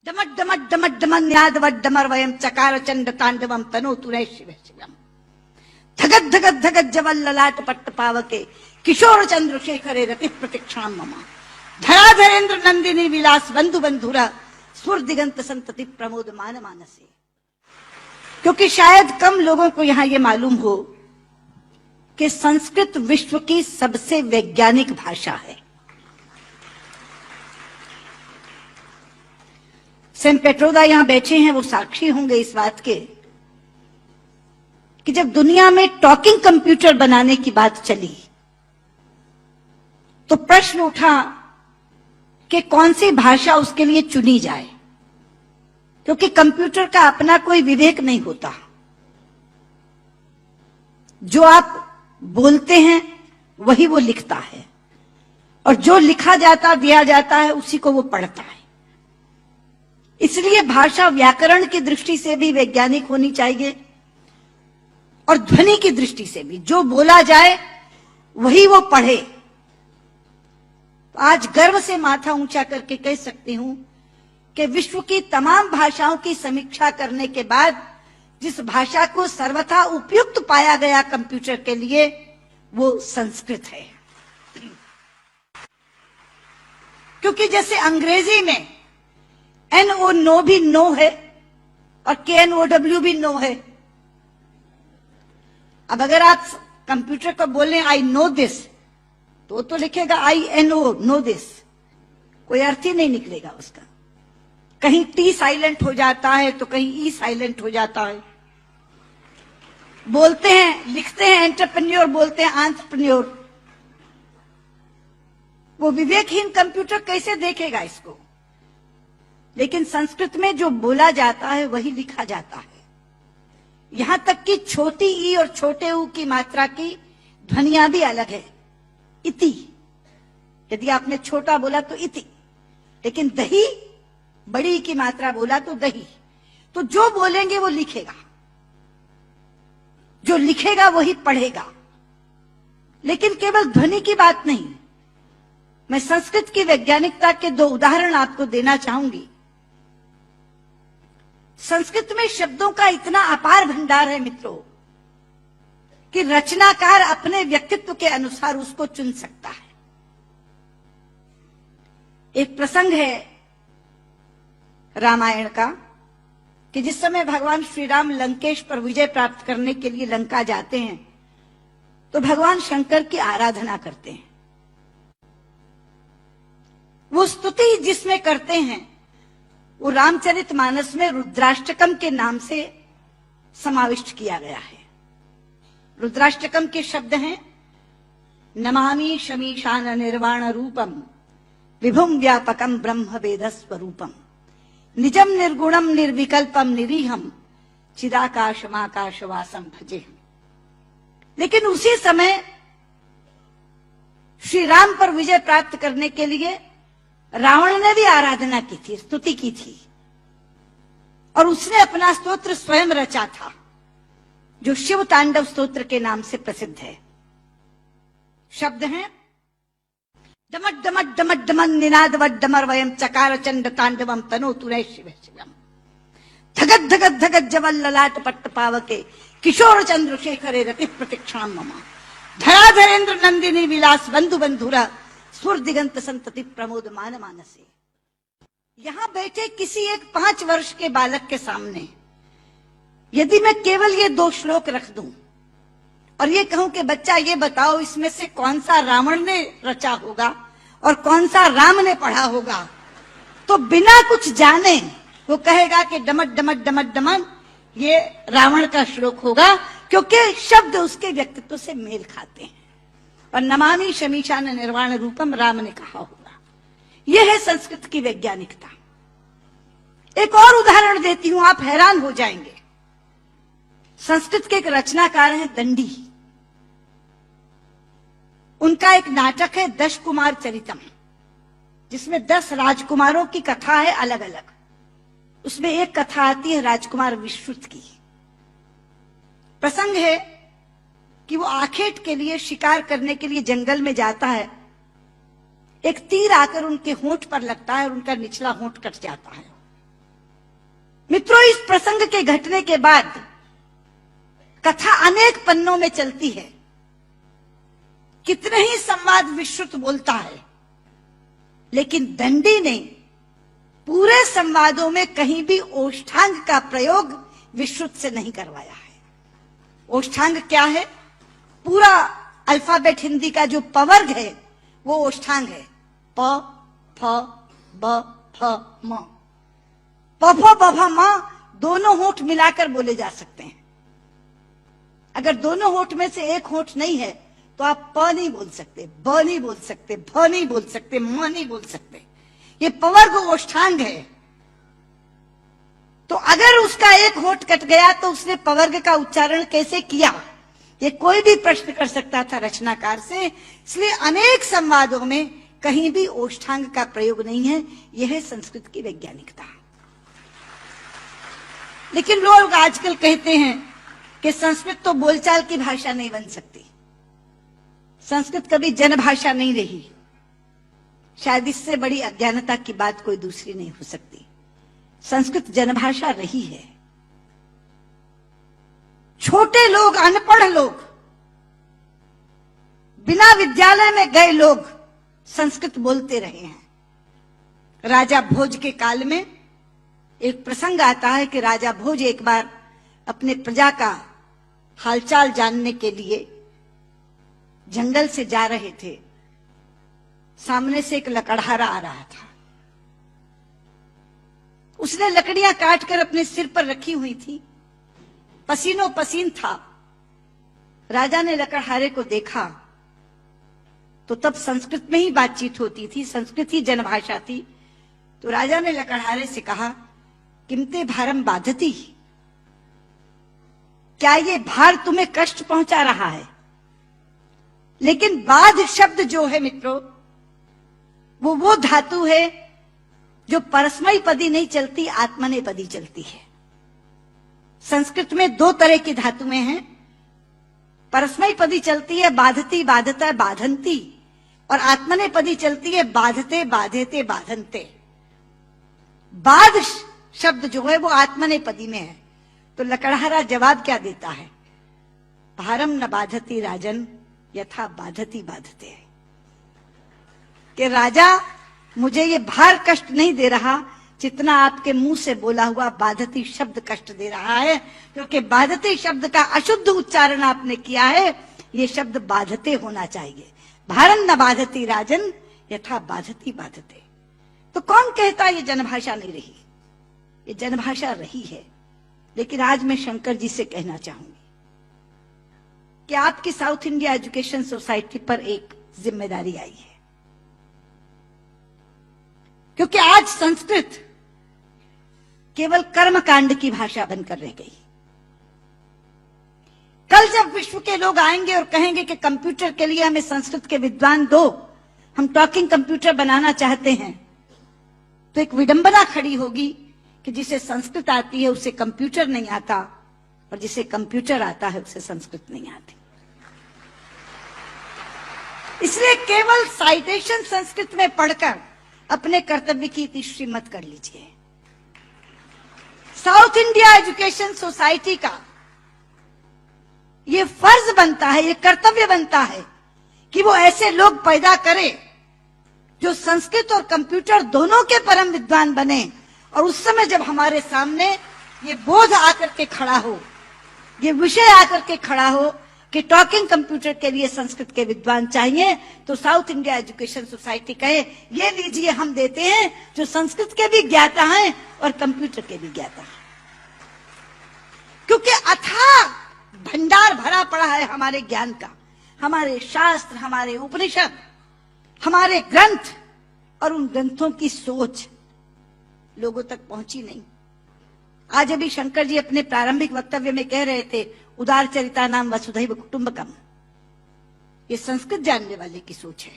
डमट डमट डमट demon निनादवड्डमर वयम चकार चंड तांडवम तनोतु रे शिव शिवम धगत धगत धगत जवल ललाट पट्ट पावके किशोर चंद्रशेखरे रति प्रतिक्षण मम धराधरेन्द्र नंदिनी विलास बंधु बंधुरा स्फुर दिगंत संतति प्रमोद मान मानसे। क्योंकि शायद कम लोगों को यहां ये मालूम हो कि संस्कृत विश्व की सबसे वैज्ञानिक भाषा है। सेम पेट्रोदा यहां बैठे हैं, वो साक्षी होंगे इस बात के कि जब दुनिया में टॉकिंग कंप्यूटर बनाने की बात चली तो प्रश्न उठा कि कौन सी भाषा उसके लिए चुनी जाए, क्योंकि कंप्यूटर का अपना कोई विवेक नहीं होता। जो आप बोलते हैं वही वो लिखता है और जो लिखा जाता दिया जाता है उसी को वो पढ़ता है। इसलिए भाषा व्याकरण की दृष्टि से भी वैज्ञानिक होनी चाहिए और ध्वनि की दृष्टि से भी। जो बोला जाए वही वो पढ़े। आज गर्व से माथा ऊंचा करके कह सकती हूं कि विश्व की तमाम भाषाओं की समीक्षा करने के बाद जिस भाषा को सर्वथा उपयुक्त पाया गया कंप्यूटर के लिए वो संस्कृत है। क्योंकि जैसे अंग्रेजी में NO नो भी नो है और KNOW भी नो है। अब अगर आप कंप्यूटर को बोलें आई नो दिस तो लिखेगा INO नो दिस, कोई अर्थ ही नहीं निकलेगा उसका। कहीं T साइलेंट हो जाता है तो कहीं E साइलेंट हो जाता है। बोलते हैं लिखते हैं एंटरप्रेन्योर, बोलते हैं एंटरप्रेन्योर। वो विवेकहीन कंप्यूटर कैसे देखेगा इसको? लेकिन संस्कृत में जो बोला जाता है वही लिखा जाता है। यहां तक कि छोटी ई और छोटे ऊ की मात्रा की ध्वनियां भी अलग है। इति, यदि आपने छोटा बोला तो इति, लेकिन दही बड़ी ई की मात्रा बोला तो दही। तो जो बोलेंगे वो लिखेगा, जो लिखेगा वही पढ़ेगा। लेकिन केवल ध्वनि की बात नहीं, मैं संस्कृत की वैज्ञानिकता के दो उदाहरण आपको देना चाहूंगी। संस्कृत में शब्दों का इतना अपार भंडार है मित्रों कि रचनाकार अपने व्यक्तित्व के अनुसार उसको चुन सकता है। एक प्रसंग है रामायण का कि जिस समय भगवान श्री राम लंकेश पर विजय प्राप्त करने के लिए लंका जाते हैं तो भगवान शंकर की आराधना करते हैं। वो स्तुति जिसमें करते हैं वो रामचरितमानस में रुद्राष्टकम के नाम से समाविष्ट किया गया है। रुद्राष्टकम के शब्द हैं नमामि शमीशान निर्वाण रूपम विभुम व्यापकम ब्रह्म वेद स्वरूपम निजम निर्गुणम निर्विकल्पम निरीहम चिदाकाशमाकाशवासम भजे। लेकिन उसी समय श्री राम पर विजय प्राप्त करने के लिए रावण ने भी आराधना की थी, स्तुति की थी, और उसने अपना स्तोत्र स्वयं रचा था जो शिव तांडव स्तोत्र के नाम से प्रसिद्ध है। शब्द हैं डमट डमट डमट डमन निनादवड्डमर वयम चकार चंड तांडवम तनोतु रे शिव शिवम धगत धगत धगत जवल ललाट पट्ट पावके किशोर चंद्रशेखरे रति प्रतिक्षण मम धराधरेन्द्र नंदिनी विलास बंधु बंधुरा स्फुर दिगंत संतति प्रमोद मान मानसे। यहां बैठे किसी एक 5 वर्ष के बालक के सामने यदि मैं केवल ये 2 श्लोक रख दूं और ये कहूं कि बच्चा ये बताओ इसमें से कौन सा रावण ने रचा होगा और कौन सा राम ने पढ़ा होगा, तो बिना कुछ जाने वो कहेगा कि डमट डमट डमट डमन ये रावण का श्लोक होगा, क्योंकि शब्द उसके व्यक्तित्व से मेल खाते हैं। और नमामि शमीशान निर्वाण रूपम राम ने कहा होगा। यह है संस्कृत की वैज्ञानिकता। एक और उदाहरण देती हूं, आप हैरान हो जाएंगे। संस्कृत के एक रचनाकार हैं दंडी। उनका एक नाटक है दश कुमार चरितम, जिसमें 10 राजकुमारों की कथा है अलग अलग। उसमें एक कथा आती है राजकुमार विश्रुत की। प्रसंग है कि वो आखेट के लिए शिकार करने के लिए जंगल में जाता है। एक तीर आकर उनके होंठ पर लगता है और उनका निचला होंठ कट जाता है। मित्रों, इस प्रसंग के घटने के बाद कथा अनेक पन्नों में चलती है। कितने ही संवाद विश्रुत बोलता है, लेकिन दंडी ने पूरे संवादों में कहीं भी ओष्ठांग का प्रयोग विश्रुत से नहीं करवाया है। ओष्ठांग क्या है? पूरा अल्फाबेट हिंदी का जो पवर्ग है वो ओष्ठांग है। प, फ, ब, फ, म। प, फ, ब, फ, म दोनों होंठ मिलाकर बोले जा सकते हैं। अगर दोनों होंठ में से एक होंठ नहीं है तो आप प नहीं बोल सकते, ब नहीं बोल सकते, भ नहीं बोल सकते, म नहीं बोल सकते। ये पवर्ग ओष्ठांग है। तो अगर उसका एक होंठ कट गया तो उसने पवर्ग का उच्चारण कैसे किया, ये कोई भी प्रश्न कर सकता था रचनाकार से। इसलिए अनेक संवादों में कहीं भी ओष्ठांग का प्रयोग नहीं है। यह है संस्कृत की वैज्ञानिकता। लेकिन लोग आजकल कहते हैं कि संस्कृत तो बोलचाल की भाषा नहीं बन सकती, संस्कृत कभी जनभाषा नहीं रही। शायद इससे बड़ी अज्ञानता की बात कोई दूसरी नहीं हो सकती। संस्कृत जनभाषा रही है। छोटे लोग, अनपढ़ लोग, बिना विद्यालय में गए लोग संस्कृत बोलते रहे हैं। राजा भोज के काल में एक प्रसंग आता है कि राजा भोज एक बार अपने प्रजा का हालचाल जानने के लिए जंगल से जा रहे थे। सामने से एक लकड़हारा आ रहा था। उसने लकड़ियां काटकर अपने सिर पर रखी हुई थी, पसीनों पसीन था। राजा ने लकड़हारे को देखा तो तब संस्कृत में ही बातचीत होती थी, संस्कृत ही जनभाषा थी। तो राजा ने लकड़हारे से कहा, किमते भारम बाधती, क्या ये भार तुम्हें कष्ट पहुंचा रहा है? लेकिन बाध शब्द जो है मित्रों, वो धातु है जो परस्मयी पदी नहीं चलती, आत्मनेपदी चलती है। संस्कृत में दो तरह की धातुएं हैं। परस्मयी पदी चलती है बाधती, बाधता, बाधंती, और आत्मनेपदी चलती है बाधते, बाधेते, बाधनते। बाध शब्द जो है वो आत्मनेपदी में है। तो लकड़हारा जवाब क्या देता है? भारम न बाधती राजन यथा बाधती बाधते। कि राजा, मुझे ये भार कष्ट नहीं दे रहा जितना आपके मुंह से बोला हुआ बाधती शब्द कष्ट दे रहा है, क्योंकि बाधती शब्द का अशुद्ध उच्चारण आपने किया है। ये शब्द बाधते होना चाहिए। भारन न बाधती राजन यथा बाधती बाधते। तो कौन कहता ये जनभाषा नहीं रही? ये जनभाषा रही है। लेकिन आज मैं शंकर जी से कहना चाहूंगी कि आपकी साउथ इंडिया एजुकेशन सोसाइटी पर एक जिम्मेदारी आई है, क्योंकि आज संस्कृत केवल कर्मकांड की भाषा बनकर रह गई। कल जब विश्व के लोग आएंगे और कहेंगे कि कंप्यूटर के लिए हमें संस्कृत के विद्वान दो, हम टॉकिंग कंप्यूटर बनाना चाहते हैं, तो एक विडंबना खड़ी होगी कि जिसे संस्कृत आती है उसे कंप्यूटर नहीं आता, और जिसे कंप्यूटर आता है उसे संस्कृत नहीं आती। इसलिए केवल साइटेशन संस्कृत में पढ़कर अपने कर्तव्य की तीसरी मत कर लीजिए। साउथ इंडिया एजुकेशन सोसाइटी का ये फर्ज बनता है, ये कर्तव्य बनता है कि वो ऐसे लोग पैदा करे जो संस्कृत और कंप्यूटर दोनों के परम विद्वान बने। और उस समय जब हमारे सामने ये बोध आकर के खड़ा हो, ये विषय आकर के खड़ा हो कि टॉकिंग कंप्यूटर के लिए संस्कृत के विद्वान चाहिए, तो साउथ इंडिया एजुकेशन सोसाइटी कहे, ये लीजिए हम देते हैं जो संस्कृत के भी ज्ञाता हैं और कंप्यूटर के भी ज्ञाता हैं। क्योंकि अथाह भंडार भरा पड़ा है हमारे ज्ञान का, हमारे शास्त्र, हमारे उपनिषद, हमारे ग्रंथ, और उन ग्रंथों की सोच लोगों तक पहुंची नहीं। आज अभी शंकर जी अपने प्रारंभिक वक्तव्य में कह रहे थे, उदार चरिता नाम वसुधैव कुटुंबकम। ये संस्कृत जानने वाले की सोच है।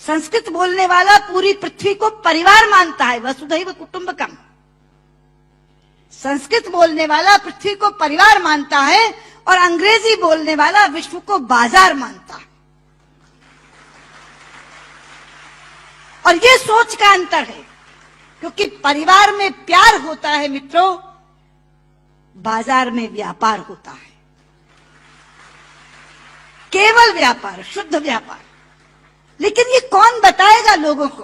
संस्कृत बोलने वाला पूरी पृथ्वी को परिवार मानता है, वसुधैव कुटुंबकम। संस्कृत बोलने वाला पृथ्वी को परिवार मानता है, और अंग्रेजी बोलने वाला विश्व को बाजार मानता है। और ये सोच का अंतर है। क्योंकि परिवार में प्यार होता है मित्रों, बाजार में व्यापार होता है, केवल व्यापार, शुद्ध व्यापार। लेकिन ये कौन बताएगा लोगों को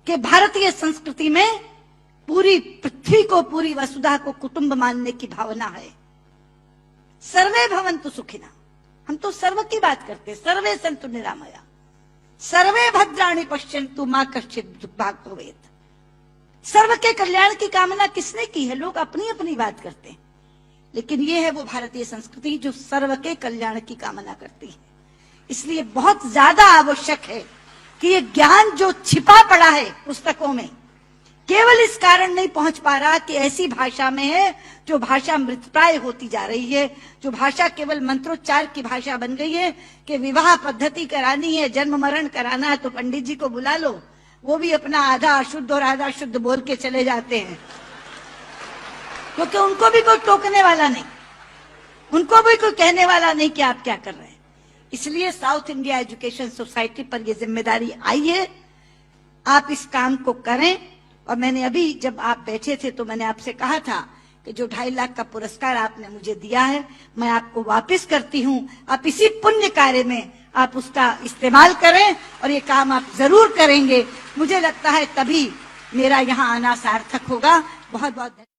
कि भारतीय संस्कृति में पूरी पृथ्वी को, पूरी वसुधा को कुटुंब मानने की भावना है। सर्वे भवन्तु सुखिनः, हम तो सर्व की बात करते हैं, सर्वे सन्तु निरामया, सर्वे भद्राणि पश्यन्तु मा कश्चित् दुर्भाग् भवेत्। सर्व के कल्याण की कामना किसने की है? लोग अपनी अपनी बात करते हैं, लेकिन ये है वो भारतीय संस्कृति जो सर्व के कल्याण की कामना करती है। इसलिए बहुत ज्यादा आवश्यक है कि ये ज्ञान जो छिपा पड़ा है पुस्तकों में, केवल इस कारण नहीं पहुंच पा रहा कि ऐसी भाषा में है जो भाषा मृतप्राय होती जा रही है, जो भाषा केवल मंत्रोच्चार की भाषा बन गई है कि विवाह पद्धति करानी है, जन्म मरण कराना है तो पंडित जी को बुला लो, वो भी अपना आधा अशुद्ध और आधा शुद्ध बोल के चले जाते हैं, क्योंकि उनको भी कोई टोकने वाला नहीं, उनको भी कोई कहने वाला नहीं कि आप क्या कर रहे हैं। इसलिए साउथ इंडिया एजुकेशन सोसाइटी पर यह जिम्मेदारी आई है, आप इस काम को करें। और मैंने अभी जब आप बैठे थे तो मैंने आपसे कहा था कि जो 2.5 लाख का पुरस्कार आपने मुझे दिया है मैं आपको वापस करती हूं, आप इसी पुण्य कार्य में आप उसका इस्तेमाल करें और ये काम आप जरूर करेंगे। मुझे लगता है तभी मेरा यहाँ आना सार्थक होगा। बहुत बहुत